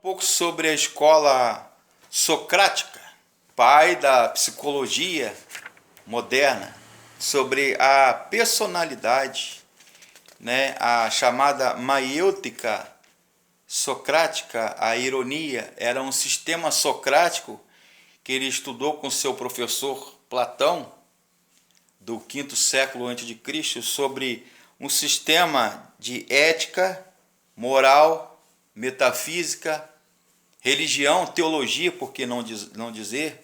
Pouco sobre a escola socrática, pai da psicologia moderna, sobre a personalidade, a chamada maiêutica socrática, a ironia, era um sistema socrático que ele estudou com seu professor Platão, do quinto século antes de Cristo, sobre um sistema de ética, moral, metafísica, religião, teologia, por que não dizer,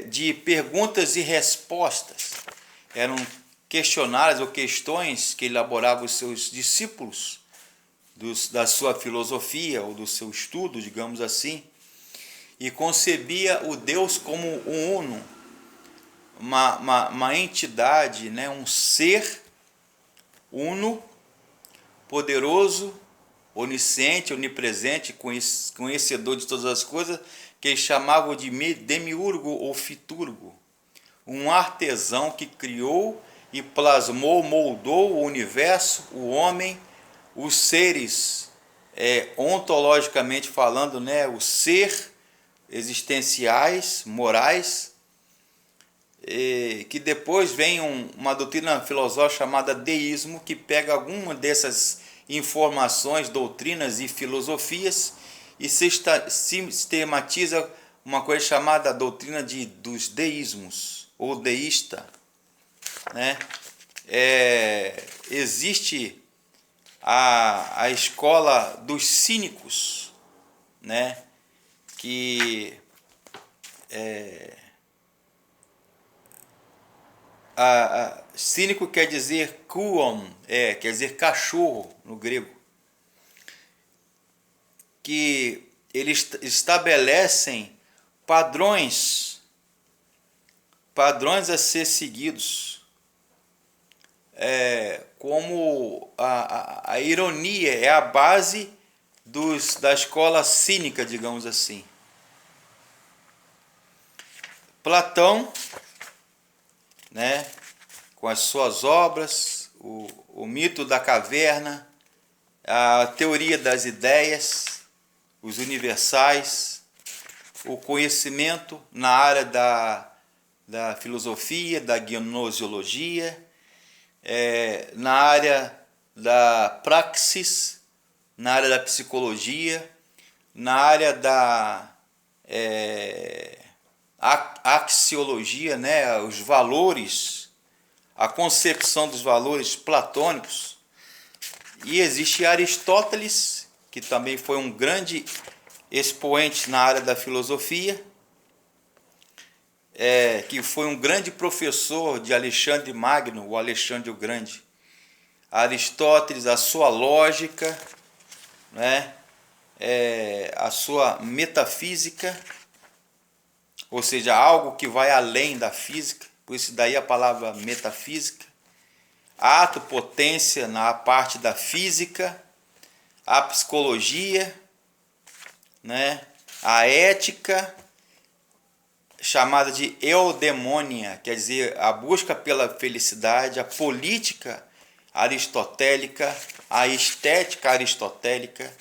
de perguntas e respostas. Eram questionários ou questões que elaboravam os seus discípulos da sua filosofia ou do seu estudo, digamos assim, e concebia o Deus como um uno, uma entidade, um ser uno, poderoso, onisciente, onipresente, conhecedor de todas as coisas, que eles chamavam de demiurgo ou fiturgo, um artesão que criou e plasmou, moldou o universo, o homem, os seres, ontologicamente falando, o ser existenciais, morais, que depois vem uma doutrina filosófica chamada deísmo, que pega alguma dessas informações, doutrinas e filosofias e sistematiza uma coisa chamada doutrina dos deísmos, ou deísta. Existe a escola dos cínicos, que cínico quer dizer kuon, quer dizer cachorro no grego, que eles estabelecem padrões a ser seguidos, como a ironia é a base da escola cínica, digamos assim. Platão, com as suas obras, o mito da caverna, a teoria das ideias, os universais, o conhecimento na área da filosofia, da gnoseologia, na área da praxis, na área da psicologia, na área da axiologia, os valores, a concepção dos valores platônicos. E existe Aristóteles, que também foi um grande expoente na área da filosofia, que foi um grande professor de Alexandre Magno, o Alexandre o Grande. Aristóteles, a sua lógica, a sua metafísica, ou seja, algo que vai além da física, por isso daí a palavra metafísica, ato, potência na parte da física, a psicologia, a ética, chamada de eudemonia, quer dizer, a busca pela felicidade, a política aristotélica, a estética aristotélica,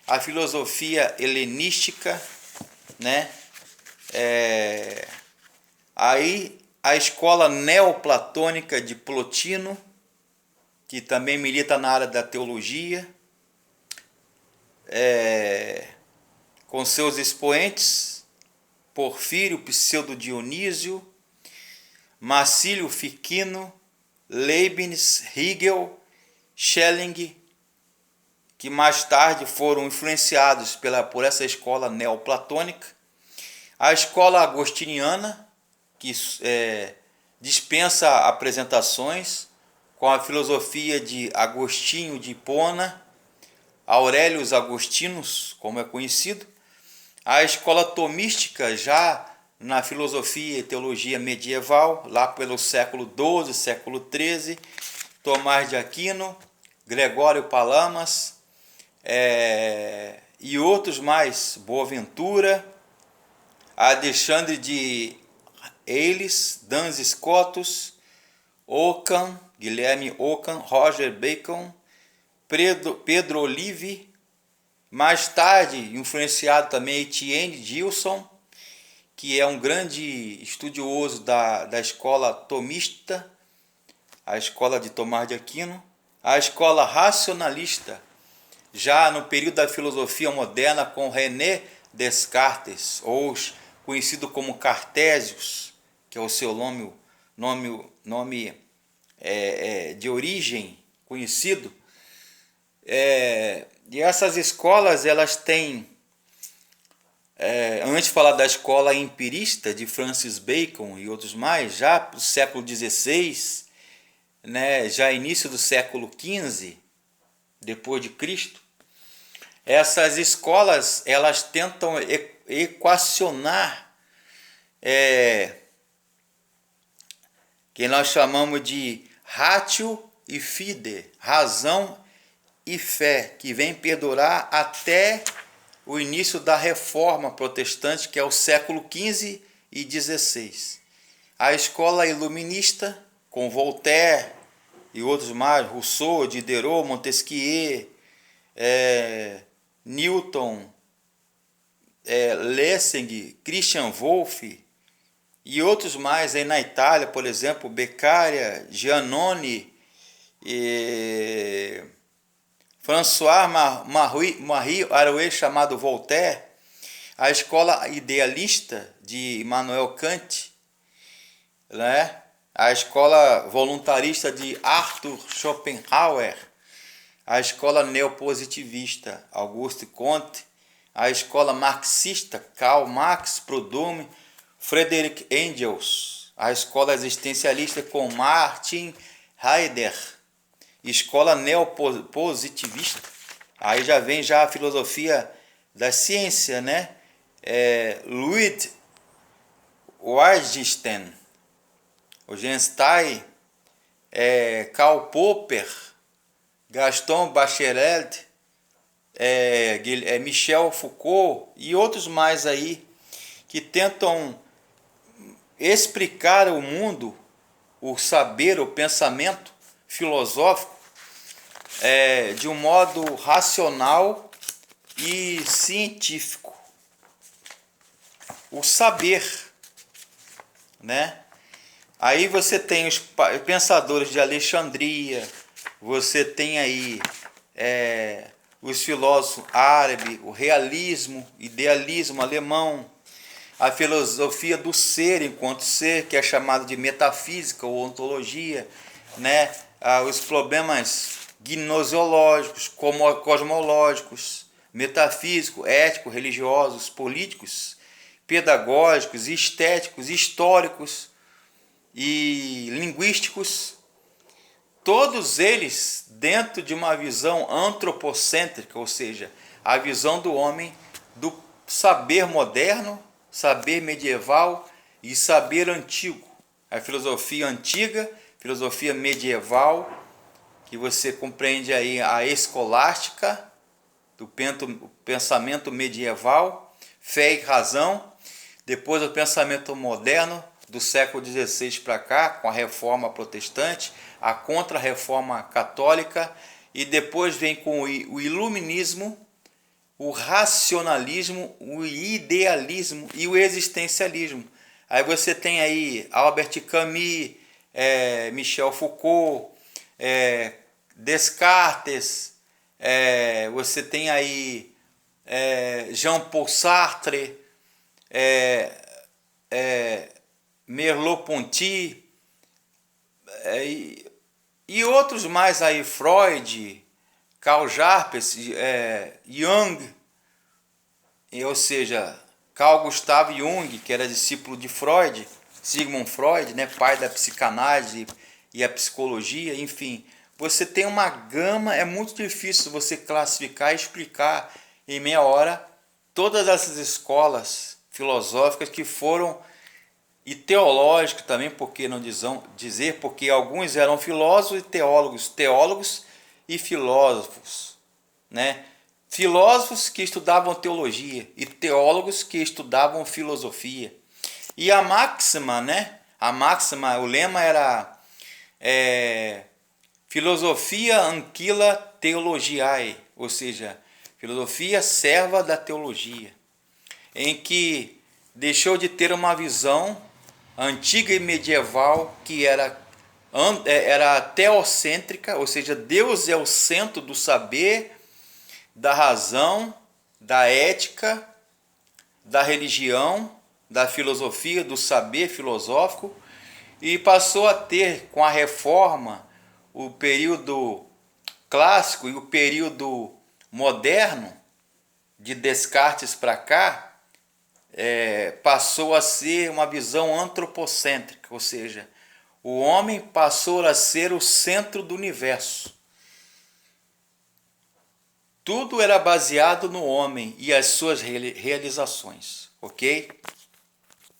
a filosofia helenística, aí a escola neoplatônica de Plotino, que também milita na área da teologia, com seus expoentes, Porfírio, Pseudo-Dionísio, Marcílio Ficino, Leibniz, Hegel, Schelling, que mais tarde foram influenciados por essa escola neoplatônica, a escola agostiniana, que dispensa apresentações, com a filosofia de Agostinho de Hipona, Aurelius Agostinus, como é conhecido, a escola tomística, já na filosofia e teologia medieval, lá pelo século XII, século XIII, Tomás de Aquino, Gregório Palamas, e outros mais, Boaventura, Alexandre de Elis, Duns Scotus, Ockham, Guilherme Ockham, Roger Bacon, Pedro Olive, Mais tarde, influenciado também Etienne Gilson, que é um grande estudioso da escola tomista, a escola de Tomás de Aquino, a escola racionalista, já no período da filosofia moderna com René Descartes, ou conhecido como Cartésios, que é o seu nome de origem conhecido. E essas escolas, elas têm, antes de falar da escola empirista de Francis Bacon e outros mais, já para o século XVI, né, já início do século XV, depois de Cristo, essas escolas, elas tentam equacionar que nós chamamos de ratio e fide, razão e fé, que vem perdurar até o início da Reforma Protestante, que é o século XV e XVI. A escola iluminista, com Voltaire e outros mais, Rousseau, Diderot, Montesquieu, Newton, Lessing, Christian Wolff e outros mais aí na Itália, por exemplo, Beccaria, Giannone, François-Marie Arouet, chamado Voltaire, a escola idealista de Immanuel Kant, né? A escola voluntarista de Arthur Schopenhauer, a escola neopositivista Auguste Comte, a escola marxista Karl Marx, Proudhon, Friedrich Engels, a escola existencialista com Martin Heidegger, escola neopositivista, aí já vem já a filosofia da ciência, né? Ludwig Wittgenstein, Eugenstein, Karl Popper, Gaston Bachelard, Michel Foucault e outros mais aí que tentam explicar o mundo, o saber, o pensamento filosófico de um modo racional e científico. O saber, né? Aí você tem os pensadores de Alexandria, você tem aí os filósofos árabes, o realismo, idealismo alemão, a filosofia do ser enquanto ser, que é chamado de metafísica ou ontologia, né? Os problemas gnoseológicos, cosmológicos, metafísicos, éticos, religiosos, políticos, pedagógicos, estéticos, históricos e linguísticos, todos eles dentro de uma visão antropocêntrica, ou seja, a visão do homem do saber moderno, saber medieval e saber antigo. A filosofia antiga, filosofia medieval, que você compreende aí a escolástica, do pensamento medieval, fé e razão, depois o pensamento moderno, do século XVI para cá, com a reforma protestante, a contra-reforma católica, e depois vem com o iluminismo, o racionalismo, o idealismo e o existencialismo. Aí você tem aí Albert Camus, Michel Foucault, Descartes, você tem aí Jean-Paul Sartre, Merleau-Ponty, e outros mais aí, Freud, Karl Jaspers, Jung, ou seja, Carl Gustav Jung, que era discípulo de Freud, Sigmund Freud, né, pai da psicanálise e a psicologia, enfim. Você tem uma gama, é muito difícil você classificar e explicar em meia hora todas essas escolas filosóficas que foram, e teológicas também, porque não dizer, porque alguns eram filósofos e teólogos e filósofos, né? Filósofos que estudavam teologia e teólogos que estudavam filosofia. E a máxima, né? O lema era Philosophia Anquila Theologiae, ou seja, Filosofia serva da teologia, em que deixou de ter uma visão antiga e medieval que era teocêntrica, ou seja, Deus é o centro do saber, da razão, da ética, da religião, da filosofia, do saber filosófico, e passou a ter, com a reforma, o período clássico e o período moderno, de Descartes para cá, passou a ser uma visão antropocêntrica, ou seja, o homem passou a ser o centro do universo. Tudo era baseado no homem e as suas realizações, ok?